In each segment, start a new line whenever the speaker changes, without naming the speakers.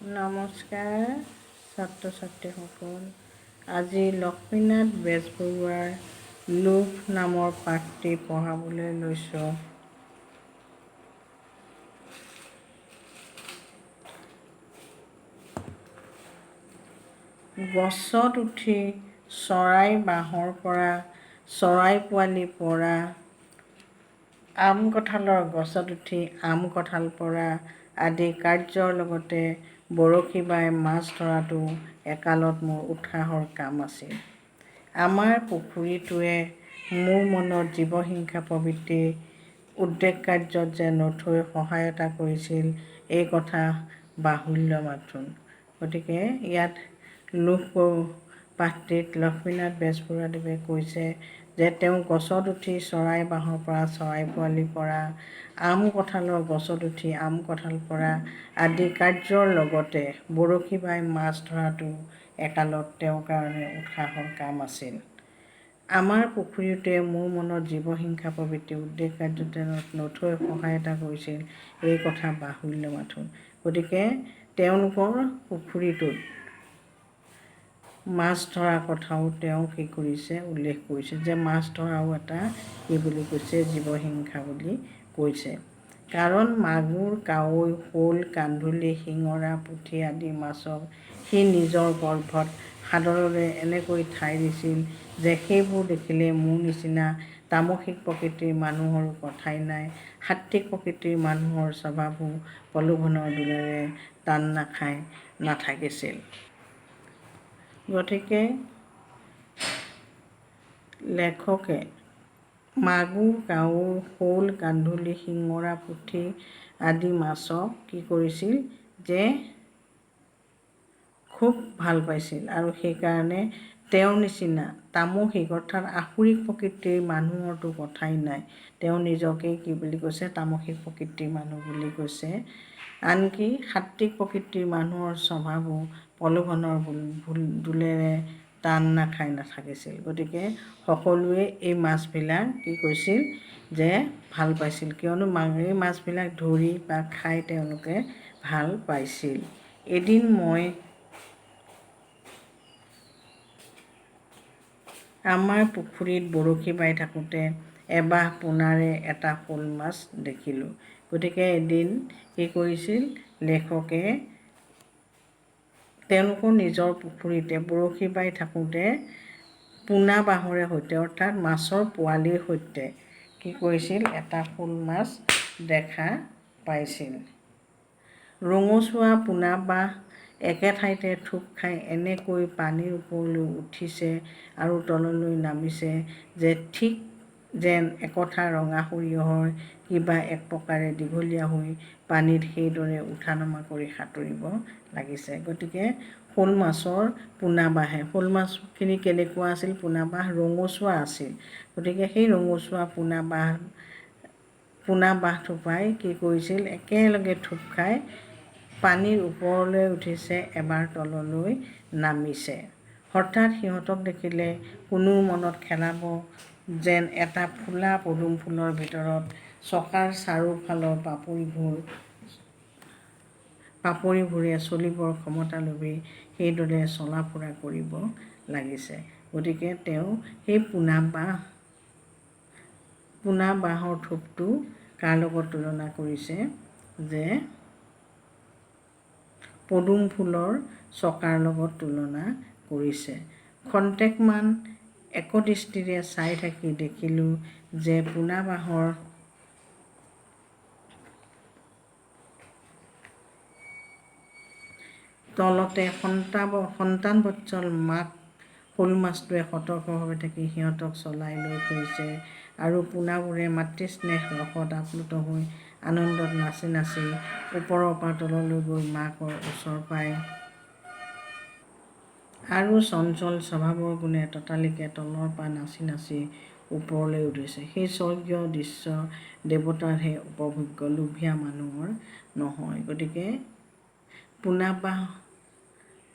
নমস্কাৰ ছাত্ৰ ছাত্ৰীসকল। আজি লক্ষ্মীনাথ বেজবৰুৱাৰ লোভ নামৰ পাঠটি পঢ়াবলৈ লৈছোঁ। গছত উঠি চৰাই বাঁহৰ পৰা, চৰাই পোৱালি পৰা, আম কঁঠালৰ গছত উঠি আম কঁঠাল পৰা আদি কাৰ্যৰ লগতে বৰশী বাই মাছ ধৰাটো একালত মোৰ উৎসাহৰ কাম আছিল। আমাৰ পুখুৰীটোৱে মোৰ মনত জীৱহিংসা প্ৰবৃত্তিৰ উদ্ৰেক কাৰ্যত যে নথৈ সহায়তা কৰিছিল, এই কথা বাহুল্য মাথোন। গতিকে ইয়াত লোভ পাঠটিত লক্ষ্মীনাথ বেজবৰুৱাদেৱে কৈছে যে তেওঁ গছত উঠি চৰাই বাঁহৰ পৰা, চৰাই পোৱালি পৰা, আম কঁঠালৰ গছত উঠি আম কঁঠাল পৰা আদি কাৰ্যৰ লগতে বৰশী বাই মাছ ধৰাটো একালত তেওঁৰ কাৰণে উৎসাহৰ কাম আছিল। আমাৰ পুখুৰীটোৱে মোৰ মনত জীৱহিংসা প্ৰবৃত্তিৰ উদ্ৰেক কাৰ্যত নথৈ সহায়তা কৰিছিল, এই কথা বাহুল্য মাথোন। গতিকে তেওঁলোকৰ পুখুৰীটোত মাছ ধৰা কথাও তেওঁ কি কৰিছে, উল্লেখ কৰিছে যে মাছ ধৰাও এটা কি বুলি কৈছে, জীৱহিংসা বুলি কৈছে। কাৰণ মাগুৰ, কাৱৈ, শ'ল, কান্ধুলি, শিঙৰা, পুঠি আদি মাছক সি নিজৰ গৰ্ভত সাদৰেৰে এনেকৈ ঠাই দিছিল যে সেইবোৰ দেখিলে মোৰ নিচিনা তামসিক প্ৰকৃতিৰ মানুহৰো কথাই নাই। সাত্ত্বিক প্ৰকৃতিৰ মানুহৰ স্বভাৱো প্ৰলোভনৰ দোলেৰে টান নাখাই নাথাকিছিল। গতিকে লেখকে মাগুৰ, কাৱৈ, শ'ল, কান্ধুলি, শিঙৰা, পুঠি আদি মাছক কি কৰিছিল যে খুব ভাল পাইছিল আৰু সেইকাৰণে তেওঁৰ নিচিনা তামসিক অৰ্থাৎ আসুৰিক প্ৰকৃতিৰ মানুহৰতো কথাই নাই। তেওঁ নিজকে কি বুলি কৈছে, তামসিক প্ৰকৃতিৰ মানুহ বুলি কৈছে। আনকি সাত্ত্বিক প্ৰকৃতিৰ মানুহৰ স্বভাৱো প্ৰলোভনৰ দোলেৰে টান নাখাই নাথাকিছিল। গতিকে সকলোৱে এই মাছবিলাক কি কৈছিল যে ভাল পাইছিল, কিয়নো এই মাছবিলাক ধৰি বা খাই তেওঁলোকে ভাল পাইছিল। এদিন মই আমাৰ পুখুৰীত বৰশী বাই থাকোঁতে এবাহ পোনাৰে এটা শ'ল মাছ দেখিলোঁ। গতিকে এদিন কি কৰিছিল লেখকে, তেওঁলোকৰ নিজৰ পুখুৰীতে বৰশী বাই থাকোঁতে পোনা বাঁহৰে সৈতে অৰ্থাৎ মাছৰ পোৱালিৰ সৈতে কি কৰিছিল, এটা শ'ল মাছ দেখা পাইছিল। ৰঙচুৱা পোনা বাঁহ একে ঠাইতে থোপ খাই এনেকৈ পানীৰ ওপৰলৈ উঠিছে আৰু তললৈ নামিছে যে ঠিক যেন একঠা ৰঙা সৰিয়হৰ কিবা এক প্ৰকাৰে দীঘলীয়া হৈ পানীত সেইদৰে উঠা নমা কৰি সাঁতুৰিব লাগিছে। গতিকে শ'ল মাছৰ পোনা বাঁহে, শ'ল মাছখিনি কেনেকুৱা আছিল, পোনা বাঁহ ৰঙচুৱা আছিল। গতিকে সেই ৰঙচুৱা পোনা বাঁহ থোপাই কি কৰিছিল, একেলগে থোপ খাই পানীৰ ওপৰলৈ উঠিছে, এবাৰ তললৈ নামিছে। হঠাৎ সিহঁতক দেখিলে কোনো মনত খেলাব যেন এটা ফুলা পদুম ফুলৰ ভিতৰত চকাৰ চাৰিওফালৰ পাপৰিবোৰে চলিবৰ ক্ষমতা লোভি সেইদৰে চলা ফুৰা কৰিব লাগিছে। গতিকে তেওঁ সেই পোনা বাঁহৰ থোপটো কাৰ লগত তুলনা কৰিছে, যে পদুম ফুলৰ চকাৰ লগত তুলনা কৰিছে। খন্তেকমান একদৃষ্টিৰে চাই থাকি দেখিলোঁ যে পোনা বাঁহৰ তলতে সন্তানবৎসল মাক শ'ল মাছটোৱে সতৰ্কভাৱে থাকি সিহঁতক চলাই লৈ ফুৰিছে আৰু পোনাবোৰে মাতৃস্নেহ ৰসত আপ্লুত হৈ আনন্দত নাচি নাচি ওপৰৰ পৰা তললৈ গৈ মাকৰ ওচৰ পায় আৰু চঞ্চল স্বভাৱৰ গুণে ততালিকে তলৰ পৰা নাচি নাচি ওপৰলৈ উঠিছে। সেই স্বৰ্গীয় দৃশ্য দেৱতাৰহে উপভোগ্য, লোভীয়া মানুহৰ নহয়। গতিকে পোনা বাঁহ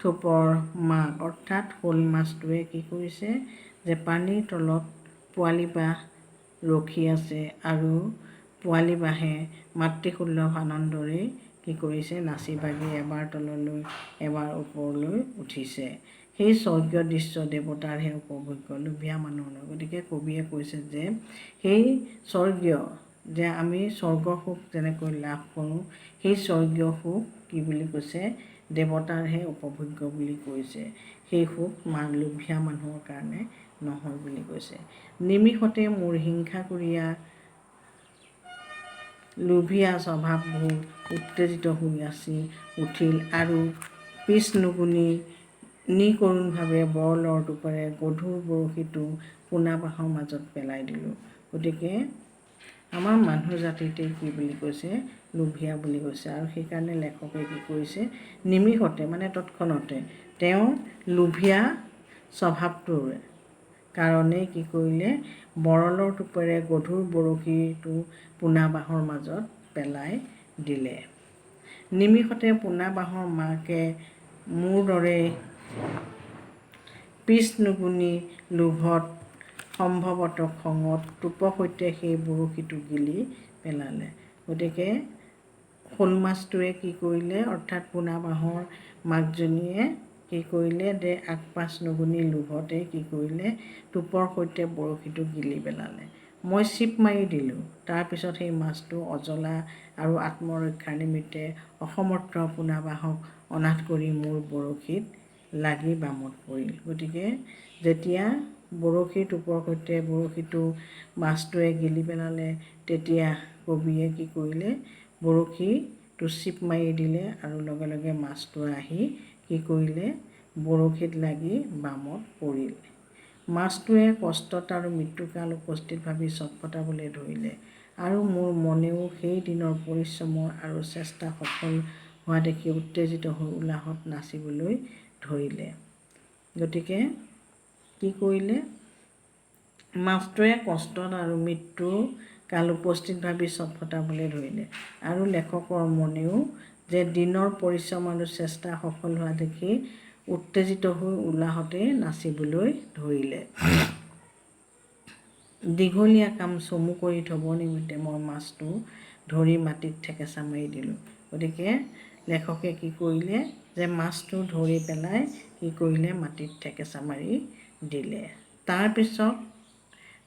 থোপৰ মাক অৰ্থাৎ শ'ল মাছটোৱে কি কৰিছে, যে পানীৰ তলত পোৱালি বাঁহ ৰখি আছে আৰু পোৱালি বাঁহে মাতৃসুলভ আনন্দৰে কি কৰিছে, নাচি বাগি এবাৰ তললৈ এবাৰ ওপৰলৈ উঠিছে। সেই স্বৰ্গীয় দৃশ্য দেৱতাৰহে উপভোগ্য, লোভীয়া মানুহৰ নহয়। গতিকে কবিয়ে কৈছে যে সেই স্বৰ্গীয়, যে আমি স্বৰ্গ সুখ যেনেকৈ লাভ কৰোঁ, সেই স্বৰ্গীয় সুখ কি বুলি কৈছে, দেৱতাৰহে উপভোগ্য বুলি কৈছে। সেই সুখ লোভীয়া মানুহৰ কাৰণে নহয় বুলি কৈছে। নিমিষতে মোৰ হিংসাকুৰীয়া লোভীয়া স্বভাৱবোৰ উত্তেজিত হৈ উঠিল আৰু পিছ নুগুনি নিকৰুণভাৱে বৰলৰ টোপেৰে গধুৰ বৰশীটো পোনা বাঁহৰ মাজত পেলাই দিলোঁ। গতিকে আমাৰ মানুহ জাতিতে কি বুলি কৈছে, লোভীয়া বুলি কৈছে। আৰু সেইকাৰণে লেখকে কি কৰিছে, নিমিষতে মানে তৎক্ষণতে তেওঁ লোভীয়া স্বভাৱটোৰ কাৰণে কি কৰিলে, বৰলৰ টোপেৰে গধুৰ বৰশীটো পোনা বাঁহৰ মাজত পেলাই দিলে। নিমিষতে পোনা বাঁহৰ মাকে মোৰ দৰে পিছ নুগুনি লোভত সম্ভৱতঃ খঙত টোপৰ সৈতে সেই বৰশীটো গিলি পেলালে। গতিকে শ'ল মাছটোৱে কি কৰিলে, অৰ্থাৎ পোনা বাঁহৰ মাকজনীয়ে কি কৰিলে, আগপাছ নুগুনি লোভতে কি কৰিলে, টোপৰ সৈতে বৰশীটো গিলি পেলালে। মই চিপ মাৰি দিলোঁ। তাৰপিছত সেই মাছটো অজলা আৰু আত্মৰক্ষাৰ নিমিত্তে অসমৰ্থ পোনা বাঁহক অনাথ কৰি মোৰ বৰশীত লাগি বামত পৰিল। গতিকে যেতিয়া বৰশীৰ টোপৰ সৈতে বৰশীটো মাছটোৱে গিলি পেলালে, তেতিয়া কবিয়ে কি কৰিলে, বৰশীটো চিপ মাৰি দিলে আৰু লগে লগে মাছটো আহি কি কৰিলে, বৰশীত লাগি বামত পৰিল। মাছটোৱে কষ্টত আৰু মৃত্যুকাল উপস্থিত ভাবি ছটফটাবলৈ ধৰিলে আৰু মোৰ মনেও সেই দিনৰ পৰিশ্ৰমৰ আৰু চেষ্টা সফল হোৱা দেখি উত্তেজিত হৈ উল্লাসত নাচিবলৈ ধৰিলে। গতিকে কি কৰিলে, মাছটোৱে কষ্টত আৰু মৃত্যু কাল উপস্থিত ভাবি ছটফটাবলৈ ধৰিলে আৰু লেখকৰ মনেও যে দিনৰ পৰিশ্ৰম আৰু চেষ্টা সফল হোৱা দেখি উত্তেজিত হৈ উল্লাসতে নাচিবলৈ ধৰিলে। দীঘলীয়া কাম চমু কৰি থ'ব নিমিত্তে মই মাছটো ধৰি মাটিত ঠেকেচা মাৰি দিলোঁ। গতিকে লেখকে কি কৰিলে, যে মাছটো ধৰি পেলাই কি কৰিলে, মাটিত ঠেকেচা মাৰি দিলে।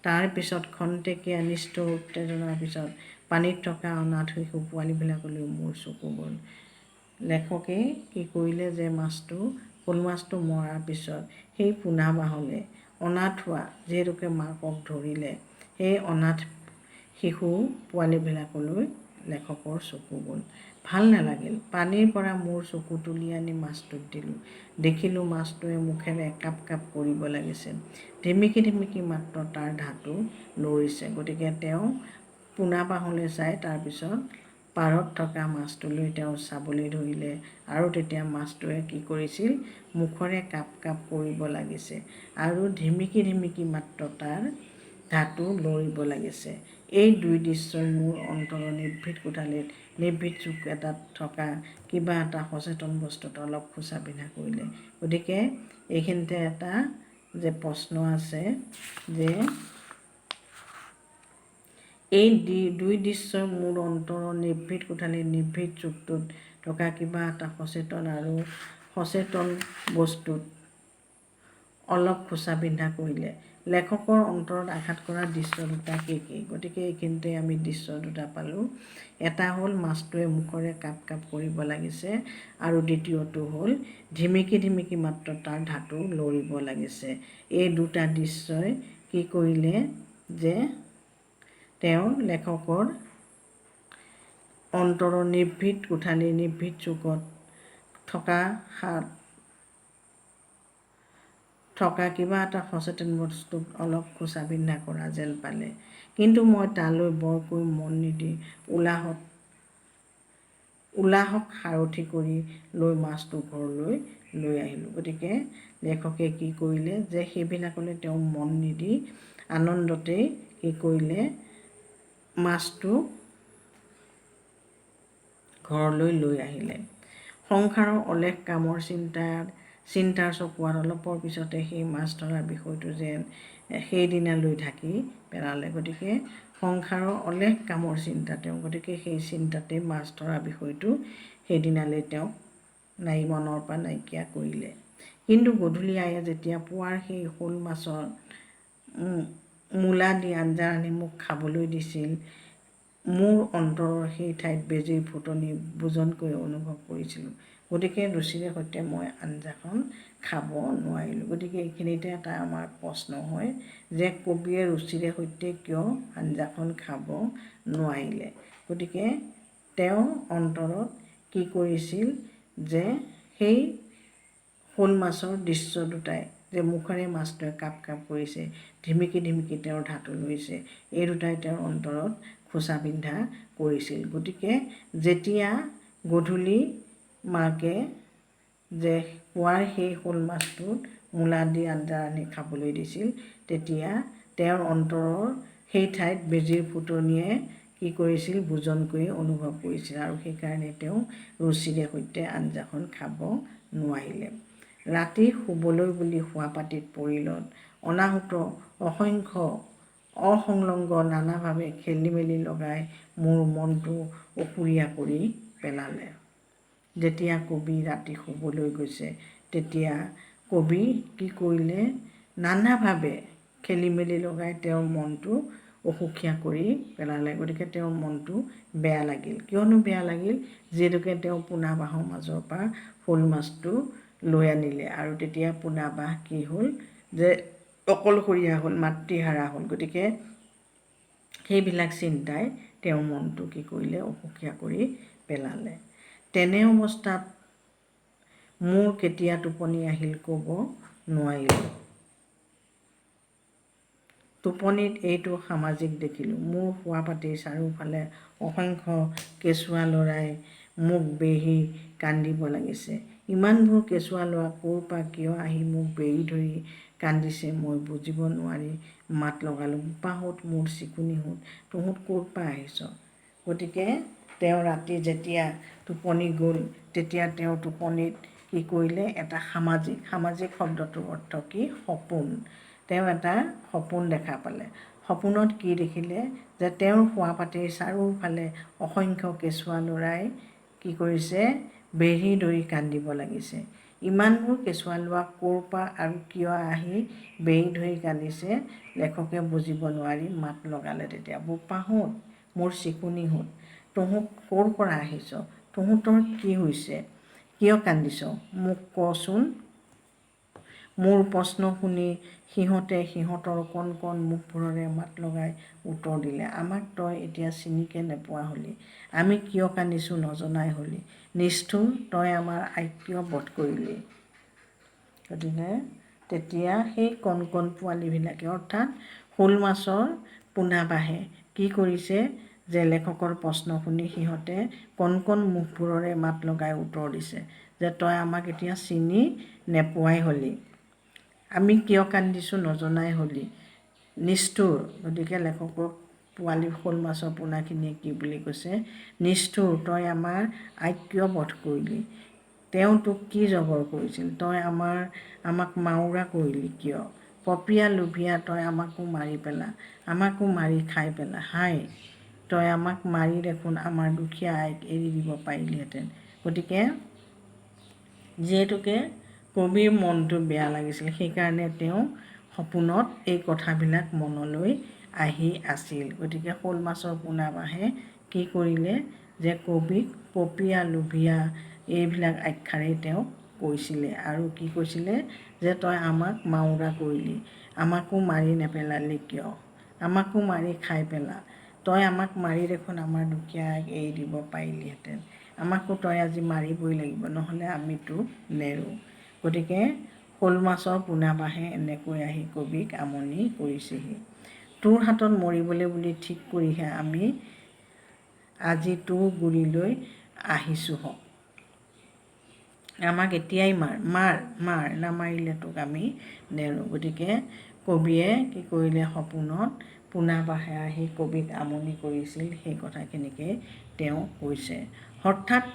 তাৰপিছত খন্তেকীয়া নিষ্ঠুৰ উত্তেজনাৰ পিছত পানীত থকা অনাথ শিশু পোৱালীবিলাকলৈ মোৰ চকু গ'ল। লেখকে কি কৰিলে, যে শ'ল মাছটো মৰাৰ পিছত সেই পোনা বাঁহলৈ অনাথ হোৱা, যিহেতুকে মাকক ধৰিলে, সেই অনাথ শিশু পোৱালীবিলাকলৈ লেখকৰ চকু গ'ল। ভাল নালাগিল। পানীৰ পৰা মোৰ চকু তুলি আনি মাছটোক দিলোঁ। দেখিলোঁ মাছটোৱে মুখেৰে কাপ কাপ কৰিব লাগিছে। ধিমিকি ধিমিকি মাত্ৰ তাৰ ধাতু লৰিছে। গতিকে তেওঁ পোনা বাঁহলৈ চাই তাৰপিছত পাৰত থকা মাছটোলৈ তেওঁ চাবলৈ ধৰিলে আৰু তেতিয়া মাছটোৱে কি কৰিছিল, মুখেৰে কাপ কাপ কৰিব লাগিছে আৰু ধিমিকি ধিমিকি মাত্ৰ তাৰ ধাতু লৰিব লাগিছে। এই দুই দৃশ্যই মোৰ অন্তৰৰ নিভৃত কোঠালিত, নিভৃত চুক এটাত থকা কিবা এটা সচেতন বস্তুত অলপ খোঁচা পিন্ধা কৰিলে। গতিকে এইখিনিতে এটা যে প্ৰশ্ন আছে, যে এই দুই দৃশ্যই মোৰ অন্তৰৰ নিভৃত কোঠালিত, নিভৃত চুকটোত থকা কিবা এটা সচেতন বস্তুত অলপ খোঁচা পিন্ধা কৰিলে। লেখকৰ অন্তৰত আঘাত কৰা দৃশ্য দুটা কি কি? গতিকে এইখিনিতে আমি দৃশ্য দুটা পালোঁ। এটা হ'ল মাছটোৱে মুখেৰে কাপ কাপ কৰিব লাগিছে আৰু দ্বিতীয়টো হ'ল ধিমিকি ধিমিকি মাত্ৰ তাৰ ধাতু লৰিব লাগিছে। এই দুটা দৃশ্যই কি কৰিলে, যে তেওঁ লেখকৰ অন্তৰৰ নিভৃত কোঠালি, নিভৃত চুকত থকা কিবা এটা সচেতন বস্তুক অলপ খোঁচা পিন্ধা কৰা যেন পালে। কিন্তু মই তালৈ বৰকৈ মন নিদি উল্লাসক সাৰথি কৰি লৈ মাছটো ঘৰলৈ লৈ আহিলোঁ। গতিকে লেখকে কি কৰিলে, যে সেইবিলাকলৈ তেওঁ মন নিদি আনন্দতেই কি কৰিলে, মাছটো ঘৰলৈ লৈ আহিলে। সংসাৰৰ অলেখ কামৰ চিন্তাৰ চকুৱাত অলপৰ পিছতে সেই মাছ ধৰা বিষয়টো যেন সেইদিনালৈ ঢাকি পেলালে। গতিকে সংসাৰৰ অলেখ কামৰ চিন্তা তেওঁ। গতিকে সেই চিন্তাতে মাছ ধৰা বিষয়টো সেইদিনালৈ তেওঁক মনৰ পৰা নাইকিয়া কৰিলে। কিন্তু গধূলি আয়ে যেতিয়া পুৱাৰ সেই শ'ল মাছৰ মূলা দি আঞ্জা আনি মোক খাবলৈ দিছিল, মোৰ অন্তৰৰ সেই ঠাইত বেজীৰ ফুটনি বুজনকৈ অনুভৱ কৰিছিলোঁ। গতিকে ৰুচিৰে সৈতে মই আঞ্জাখন খাব নোৱাৰিলোঁ। গতিকে এইখিনিতে এটা আমাৰ প্ৰশ্ন হয় যে কবিয়ে ৰুচিৰে সৈতে কিয় আঞ্জাখন খাব নোৱাৰিলে। গতিকে তেওঁ অন্তৰত কি কৰিছিল যে সেই শ'ল মাছৰ দৃশ্য দুটাই, যে মুখেৰে মাছটোৱে কাপ কাপ কৰিছে, ধিমিকি ধিমিকি তেওঁৰ ধাতু লৈছে, এই দুটাই তেওঁৰ অন্তৰত খোচা বিন্ধা কৰিছিল। গতিকে যেতিয়া গধূলি মাকে যে পুৱাৰ সেই শ'ল মাছটোত মূলা দি আঞ্জা আনি খাবলৈ দিছিল, তেতিয়া তেওঁৰ অন্তৰৰ সেই ঠাইত বেজীৰ ফুটনিয়ে কি কৰিছিল, বুজনকৈ অনুভৱ কৰিছিল, আৰু সেইকাৰণে তেওঁ ৰুচিৰে সৈতে আঞ্জাখন খাব নোৱাৰিলে। ৰাতি শুবলৈ বুলি শোৱাপাটিত পৰিলত অনাহুত অসংখ্য অসংলগ্ন নানাভাৱে খেলিমেলি লগাই মোৰ মনটো অসুৰীয়া কৰি পেলালে। যেতিয়া কবি ৰাতি শুবলৈ গৈছে, তেতিয়া কবি কি কৰিলে, নানাভাৱে খেলিমেলি লগাই তেওঁৰ মনটো অসুখীয়া কৰি পেলালে। গতিকে তেওঁৰ মনটো বেয়া লাগিল। কিয়নো বেয়া লাগিল, যিহেতুকে তেওঁ পোনা বাঁহৰ মাজৰ পৰা শ'ল মাছটো লৈ আনিলে, আৰু তেতিয়া পোনা বাঁহ কি হ'ল, যে অকলশৰীয়া হ'ল, মাতৃহাৰা হ'ল। গতিকে সেইবিলাক চিন্তাই তেওঁৰ মনটো কি কৰিলে, অসুখীয়া কৰি পেলালে। তেনে অৱস্থাত মোৰ কেতিয়া টোপনি আহিল ক'ব নোৱাৰিলোঁ। টোপনিত এইটো সামাজিক দেখিলোঁ। মোৰ শোৱাপাটিৰ চাৰিওফালে অসংখ্য কেঁচুৱা ল'ৰাই মোক বেঢ়ি কান্দিব লাগিছে। ইমানবোৰ কেঁচুৱা ল'ৰা ক'ৰ পৰা কিয় আহি মোক বেঢ়ি ধৰি কান্দিছে মই বুজিব নোৱাৰি মাত লগালোঁ, বোপাহঁত, মোৰ চিকুনিহঁত, তহঁত ক'ৰ পৰা আহিছ? গতিকে তেওঁ ৰাতি যেতিয়া টোপনি গ'ল, তেতিয়া তেওঁ টোপনিত কি কৰিলে, এটা সামাজিক শব্দটোৰ অৰ্থ কি, সপোন। তেওঁ এটা সপোন দেখা পালে। সপোনত কি দেখিলে, যে তেওঁৰ শোৱাপাটিৰ চাৰিওফালে অসংখ্য কেঁচুৱা ল'ৰাই কি কৰিছে, বেঢ়ি ধৰি কান্দিব লাগিছে। ইমানবোৰ কেঁচুৱা ল'ৰা ক'ৰ পৰা আৰু কিয় আহি বেঢ়ি ধৰি কান্দিছে লেখকে বুজিব নোৱাৰি মাত লগালে তেতিয়া, বোপাহঁত, মোৰ চিকুনিহঁত, তহঁত ক'ৰ পৰা আহিছ? তহঁতৰ কি হৈছে? কিয় কান্দিছ? মোক কচোন। মোৰ প্ৰশ্ন শুনি সিহঁতে সিহঁতৰ কণ কণ মুখবোৰেৰে মাত লগাই উত্তৰ দিলে, আমাক তই এতিয়া চিনিকে নোপোৱা হলি, আমি কিয় কান্দিছোঁ নজনাই হলি, নিষ্ঠুৰ, তই আমাৰ আইক কিয় বধ কৰিলি? গতিকে তেতিয়া সেই কণ কণ পোৱালীবিলাকে, অৰ্থাৎ শ'ল মাছৰ পোনা বাঁহে কি কৰিছে, যে লেখকৰ প্ৰশ্ন শুনি সিহঁতে কণ কণ মুখবোৰেৰে মাত লগাই উত্তৰ দিছে যে তই আমাক এতিয়া চিনি নোপোৱাই হলি, আমি কিয় কান্দিছোঁ নজনাই হলি, নিষ্ঠুৰ। গতিকে লেখকক পোৱালি শ'ল মাছৰ পোনাখিনিয়ে কি বুলি কৈছে, নিষ্ঠুৰ, তই আমাৰ আইক কিয় বধ কৰিলি? তেওঁ তোক কি জগৰ কৰিছিল? তই আমাক মাউৰা কৰিলি কিয়? পপীয়া লোভিয়া, তই আমাকো মাৰি পেলা, আমাকো মাৰি খাই পেলা। হায়, তই আমাক মাৰি দেখোন আমাৰ দুখীয়া আইক এৰি দিব পাৰিলিহেঁতেন। গতিকে যিহেতুকে কবিৰ মনটো বেয়া লাগিছিল, সেইকাৰণে তেওঁ সপোনত এই কথাবিলাক মনলৈ আহি আছিল। গতিকে শ'ল মাছৰ পোনা বাঁহে কি কৰিলে, যে কবিক পপীয়া লোভিয়া এইবিলাক আখ্যাৰেই তেওঁক কৈছিলে, আৰু কি কৈছিলে, যে তই আমাক মাউৰা কৰিলি, আমাকো মাৰি নেপেলালি কিয়? আমাকো মাৰি খাই পেলা, তই আমাক মাৰি দেখোন আমাৰ দুখীয়া আইক এৰি দিব পাৰিলিহেঁতেন, আমাকো তই আজি মাৰিবই লাগিব, নহ'লে আমি তোক নেৰোঁ। গতিকে শ'ল মাছৰ পোনা বাঁহে এনেকৈ আহি কবিক আমনি কৰিছেহি। তোৰ হাতত মৰিবলৈ বুলি ঠিক কৰিহে আমি আজি তোৰ গুৰিলৈ আহিছোঁহক, আমাক এতিয়াই মাৰ, নামাৰিলে তোক আমি নেৰোঁ। গতিকে কবিয়ে কি কৰিলে, সপোনত পোনা বাঁহে আহি কবিক আমনি কৰিছিল, সেই কথাখিনিকে তেওঁ কৈছে। হঠাৎ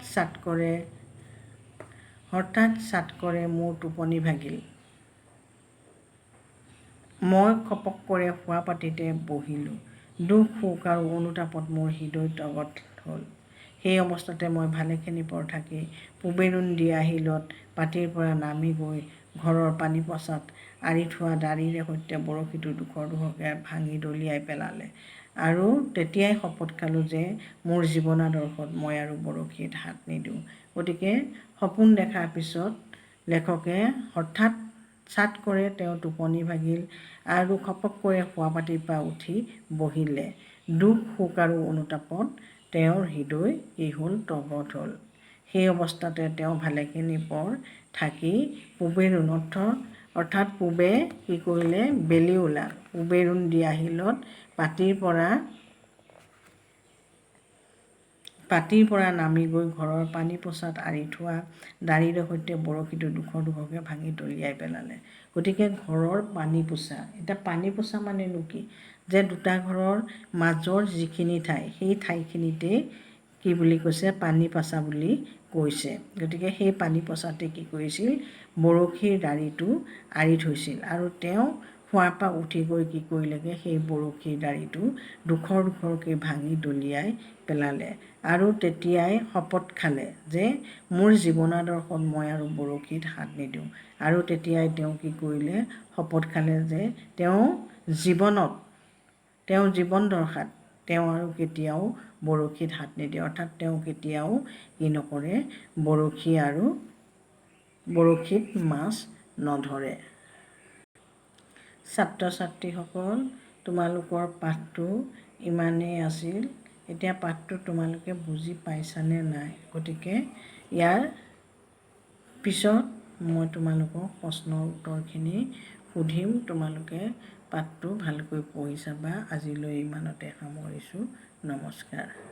চাটকৰে মোৰ টোপনি ভাগিল, মই খপকৰে শোৱাপাটিতে বহিলোঁ, দুখ সুখ আৰু অনুতাপত মোৰ হৃদয় তগত হ'ল। সেই অৱস্থাতে মই ভালেখিনি পৰ থাকি পূবেৰুণ দিয়া শিলত পাতিৰ পৰা নামি গৈ ঘৰৰ পানী পঁচাত আঁৰি থোৱা দাড়িৰে সৈতে বৰশীটো দুখৰকে ভাঙি দলিয়াই পেলালে। আৰু তেতিয়াই শপত খালোঁ যে মোৰ জীৱনাদৰ্শত মই আৰু বৰশীত হাত নিদিওঁ। গতিকে সপোন দেখাৰ পিছত লেখকে হঠাৎ ছাট কৰে তেওঁ টোপনি ভাগিল আৰু খপককৈ শোৱাপাটিৰ পৰা উঠি বহিলে। দুখ সুখ আৰু অনুতাপত তেওঁৰ হৃদয় কি হ'ল তগত হ'ল। সেই অৱস্থাতে তেওঁ ভালেখিনি পৰ থাকি পূবেৰুণ অৰ্থাৎ পূবে কি কৰিলে বেলি ওলাল। পূবেৰুণ দিয়া শিলত পাতিৰ পৰা নামি গৈ ঘৰৰ পানী পঁচাত আঁৰি থোৱা দাড়িৰে সৈতে বৰশীটো দুখৰকে ভাঙি দলিয়াই পেলালে। গতিকে ঘৰৰ পানী পোছা, এতিয়া পানী পোছা মানেনো কি, যে দুটা ঘৰৰ মাজৰ যিখিনি ঠাই সেই ঠাইখিনিতেই কি বুলি কৈছে পানী পঁচা বুলি কৈছে। গতিকে সেই পানী পঁচাতে কি কৰিছিল বৰশীৰ দাড়িটো আঁৰি থৈছিল আৰু তেওঁ শোৱাৰ পৰা উঠি গৈ কি কৰিলেগৈ সেই বৰশীৰ দাড়িটো দুখৰকৈ ভাঙি দলিয়াই পেলালে আৰু তেতিয়াই শপত খালে যে মোৰ জীৱনাদৰ্শত মই আৰু বৰশীত হাত নিদিওঁ। আৰু তেতিয়াই তেওঁ কি কৰিলে শপত খালে যে তেওঁ জীৱন দৰ্শাত তেওঁ আৰু কেতিয়াও বৰশীত হাত নিদিয়ে। অৰ্থাৎ তেওঁ কেতিয়াও কি নকৰে বৰশীত মাছ নধৰে। ছাত্ৰ ছাত্ৰীসকল, তোমালোকৰ পাঠটো ইমানেই আছিল। এতিয়া পাঠটো তোমালোকে বুজি পাইছানে নাই? গতিকে ইয়াৰ পিছত মই তোমালোকক প্ৰশ্নৰ উত্তৰখিনি সুধিম। তোমালোকে পাঠটো ভালকৈ পঢ়ি চাবা। আজিলৈ ইমানতে সামৰিছোঁ। নমস্কাৰ।